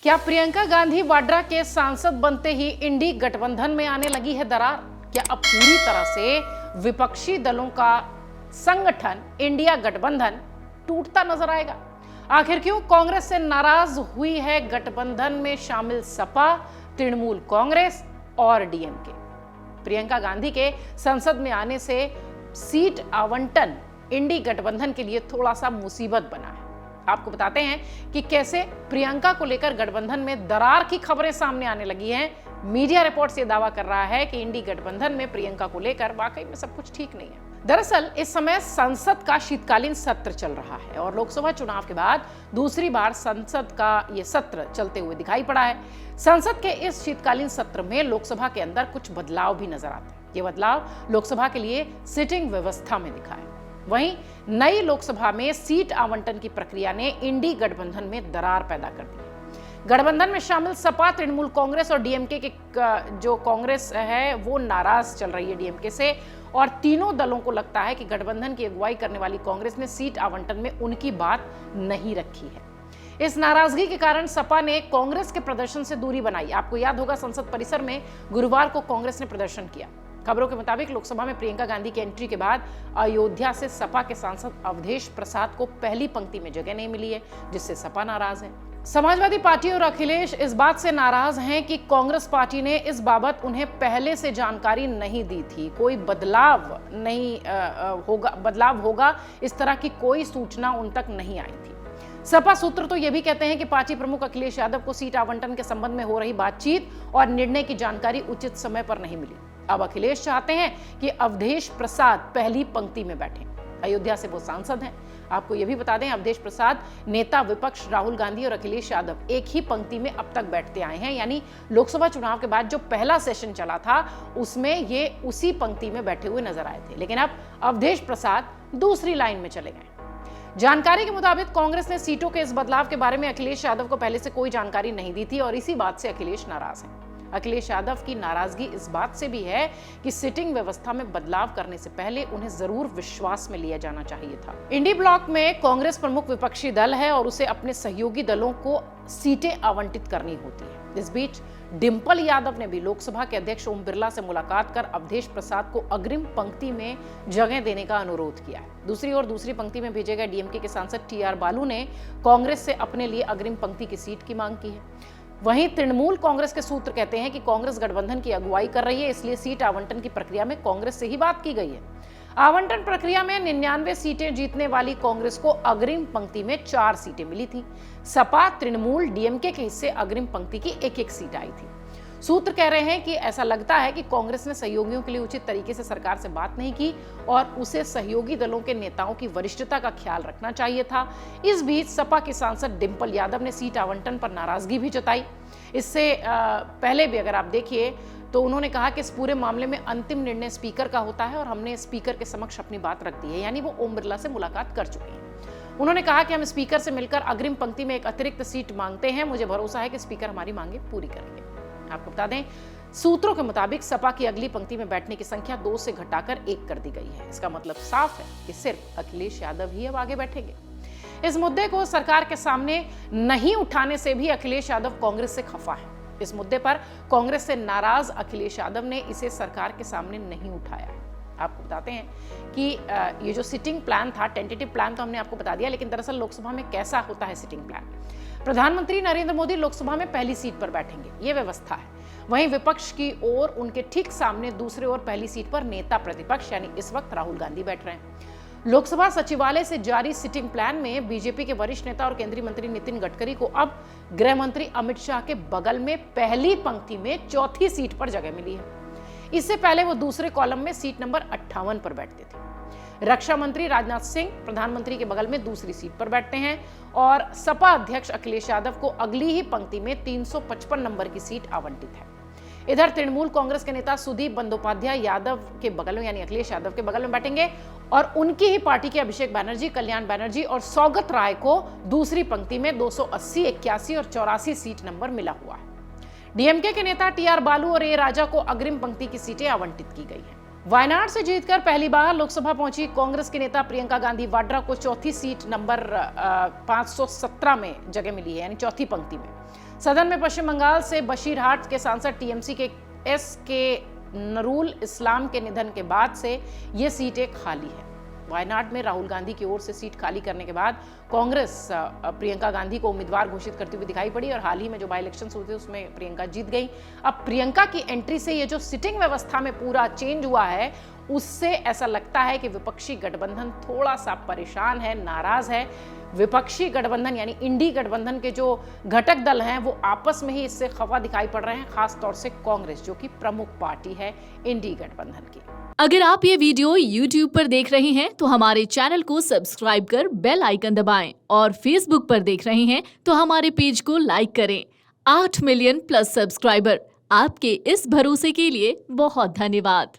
क्या प्रियंका गांधी वाड्रा के सांसद बनते ही इंडी गठबंधन में आने लगी है दरार? क्या अब पूरी तरह से विपक्षी दलों का संगठन इंडिया गठबंधन टूटता नजर आएगा? आखिर क्यों कांग्रेस से नाराज हुई है गठबंधन में शामिल सपा, तृणमूल कांग्रेस और डीएमके? प्रियंका गांधी के संसद में आने से सीट आवंटन इंडी गठबंधन के लिए थोड़ा सा मुसीबत बना है। आपको बताते हैं कि कैसे प्रियंका को लेकर गठबंधन में दरार की खबरें सामने आने लगी हैं। मीडिया रिपोर्ट्स ये दावा कर रहा है कि इंडी गठबंधन में प्रियंका को लेकर वाकई में सब कुछ ठीक नहीं है। दरअसल इस समय संसद का शीतकालीन सत्र चल रहा है और लोकसभा चुनाव के बाद दूसरी बार संसद का ये सत्र चलते हुए दिखाई पड़ा है। संसद के इस शीतकालीन सत्र में लोकसभा के अंदर कुछ बदलाव भी नजर आते हैं। ये बदलाव लोकसभा के लिए सिटिंग व्यवस्था में दिखा है। वहीं नई लोकसभा में सीट आवंटन की प्रक्रिया ने इंडी गठबंधन में दरार पैदा कर दी है। गठबंधन में शामिल सपा, तृणमूल कांग्रेस और डीएमके के जो कांग्रेस है वो नाराज चल रही है डीएमके से, और तीनों दलों को लगता है कि गठबंधन की अगुवाई करने वाली कांग्रेस ने सीट आवंटन में उनकी बात नहीं रखी है। इस नाराजगी के कारण सपा ने कांग्रेस के प्रदर्शन से दूरी बनाई। आपको याद होगा संसद परिसर में गुरुवार को कांग्रेस ने प्रदर्शन किया। खबरों के मुताबिक लोकसभा में प्रियंका गांधी की एंट्री के बाद अयोध्या से सपा के सांसद अवधेश प्रसाद को पहली पंक्ति में जगह नहीं मिली है, जिससे सपा नाराज है। समाजवादी पार्टी और अखिलेश इस बात से नाराज हैं कि कांग्रेस पार्टी ने इस बाबत उन्हें पहले से जानकारी नहीं दी थी। कोई बदलाव होगा इस तरह की कोई सूचना उन तक नहीं आई थी। सपा सूत्र तो यह भी कहते हैं कि पार्टी प्रमुख अखिलेश यादव को सीट आवंटन के संबंध में हो रही बातचीत और निर्णय की जानकारी उचित समय पर नहीं मिली। अब अखिलेश चाहते हैं कि अवधेश प्रसाद पहली पंक्ति में बैठें। अयोध्या से वो सांसद हैं। आपको यह भी बता दें, अवधेश प्रसाद नेता विपक्ष राहुल गांधी और अखिलेश यादव एक ही पंक्ति में अब तक बैठते आए हैं। यानी लोकसभा चुनाव के बाद जो पहला सेशन चला था उसमें ये उसी पंक्ति में बैठे हुए नजर आए थे, लेकिन अब अवधेश प्रसाद दूसरी लाइन में चले गए। जानकारी के मुताबिक कांग्रेस ने सीटों के इस बदलाव के बारे में अखिलेश यादव को पहले से कोई जानकारी नहीं दी थी और इसी बात से अखिलेश नाराज हैं। अखिलेश यादव की नाराजगी इस बात से भी है कि सिटिंग व्यवस्था में बदलाव करने से पहले उन्हें जरूर विश्वास में लिया जाना चाहिए था। इंडी ब्लॉक में कांग्रेस प्रमुख विपक्षी दल है और उसे अपने सहयोगी दलों को सीटें आवंटित करनी होती है। इस बीच डिंपल यादव ने भी लोकसभा के अध्यक्ष ओम बिरला से मुलाकात कर अवधेश प्रसाद को अग्रिम पंक्ति में जगह देने का अनुरोध किया है। दूसरी ओर दूसरी पंक्ति में भेजे गए डीएमके के सांसद टीआर बालू ने कांग्रेस से अपने लिए अग्रिम पंक्ति की सीट की मांग की है। वहीं तृणमूल कांग्रेस के सूत्र कहते हैं कि कांग्रेस गठबंधन की अगुवाई कर रही है, इसलिए सीट आवंटन की प्रक्रिया में कांग्रेस से ही बात की गई है। आवंटन प्रक्रिया में 99 सीटें जीतने वाली कांग्रेस को अग्रिम पंक्ति में 4 सीटें मिली थी। सपा, तृणमूल, डीएमके के हिस्से अग्रिम पंक्ति की एक सीट आई थी। सूत्र कह रहे हैं कि ऐसा लगता है कि कांग्रेस ने सहयोगियों के लिए उचित तरीके से सरकार से बात नहीं की और उसे सहयोगी दलों के नेताओं की वरिष्ठता का ख्याल रखना चाहिए था। इस बीच सपा के सांसद डिंपल यादव ने सीट आवंटन पर नाराजगी भी जताई। इससे पहले भी अगर आप देखिए तो उन्होंने कहा कि इस पूरे मामले में अंतिम निर्णय स्पीकर का होता है और हमने स्पीकर के समक्ष अपनी बात रख दी है। यानी वो ओम बिरला से मुलाकात कर चुके हैं। उन्होंने कहा कि हम स्पीकर से मिलकर अग्रिम पंक्ति में एक अतिरिक्त सीट मांगते हैं। मुझे भरोसा है कि स्पीकर हमारी मांगे पूरी करेंगे। आपको बता दें, सूत्रों के मुताबिक सपा की अगली पंक्ति में बैठने की संख्या 2 से घटाकर 1 कर दी गई है। इसका मतलब साफ है कि सिर्फ अखिलेश यादव ही अब आगे बैठेंगे। इस मुद्दे को सरकार के सामने नहीं उठाने से भी अखिलेश यादव कांग्रेस से खफा है। इस मुद्दे पर कांग्रेस से नाराज अखिलेश यादव ने इसे सरकार के सामने नहीं उठाया है। आपको बताते हैं कि ये जो सिटिंग प्लान था, टेंटेटिव प्लान तो हमने आपको बता दिया, लेकिन दरअसल लोकसभा में कैसा होता है सिटिंग प्लान। प्रधानमंत्री नरेंद्र मोदी लोकसभा में पहली सीट पर बैठेंगे, ये व्यवस्था है। वहीं विपक्ष की ओर उनके ठीक सामने दूसरे ओर पहली सीट पर नेता प्रतिपक्ष यानी इस वक्त राहुल गांधी बैठ रहे हैं। लोकसभा सचिवालय से जारी सिटिंग प्लान में बीजेपी के वरिष्ठ नेता और केंद्रीय मंत्री नितिन गडकरी को अब गृह मंत्री अमित शाह के बगल में पहली पंक्ति में चौथी सीट पर जगह मिली है। इससे पहले वो दूसरे कॉलम में सीट नंबर 58 पर बैठते थे। रक्षा मंत्री राजनाथ सिंह प्रधानमंत्री के बगल में दूसरी सीट पर बैठते हैं और सपा अध्यक्ष अखिलेश यादव को अगली ही पंक्ति में 355 नंबर की सीट आवंटित है। इधर तृणमूल कांग्रेस के नेता सुदीप बंदोपाध्याय यादव के बगल में यानी अखिलेश यादव के बगल में बैठेंगे और उनकी ही पार्टी के अभिषेक बनर्जी, कल्याण बनर्जी और सौगत राय को दूसरी पंक्ति में 280, 81 और 84 सीट नंबर मिला हुआ है। डीएमके के नेता टीआर बालू और ए राजा को अग्रिम पंक्ति की सीटें आवंटित की गई हैं। वायनाड से जीतकर पहली बार लोकसभा पहुंची कांग्रेस के नेता प्रियंका गांधी वाड्रा को चौथी सीट नंबर 517 में जगह मिली है, यानी चौथी पंक्ति में। सदन में पश्चिम बंगाल से बशीरहाट के सांसद टीएमसी के एस.के. नरूल इस्लाम के निधन के बाद से ये सीटें खाली है। वायनाड में राहुल गांधी की ओर से सीट खाली करने के बाद कांग्रेस प्रियंका गांधी को उम्मीदवार घोषित करती हुई दिखाई पड़ी और हाल ही में जो बाई इलेक्शंस हुए थे उसमें प्रियंका जीत गई। अब प्रियंका की एंट्री से ये जो सिटिंग व्यवस्था में पूरा चेंज हुआ है, उससे ऐसा लगता है कि विपक्षी गठबंधन थोड़ा सा परेशान है, नाराज है। विपक्षी गठबंधन यानी इंडी गठबंधन के जो घटक दल हैं वो आपस में ही इससे खफा दिखाई पड़ रहे हैं, खास तौर से कांग्रेस जो कि प्रमुख पार्टी है इंडी गठबंधन की। अगर आप ये वीडियो YouTube पर देख रहे हैं तो हमारे चैनल को सब्सक्राइब कर बेल आइकन दबाएं और Facebook पर देख रहे हैं तो हमारे पेज को लाइक करें। 8 मिलियन प्लस सब्सक्राइबर, आपके इस भरोसे के लिए बहुत धन्यवाद।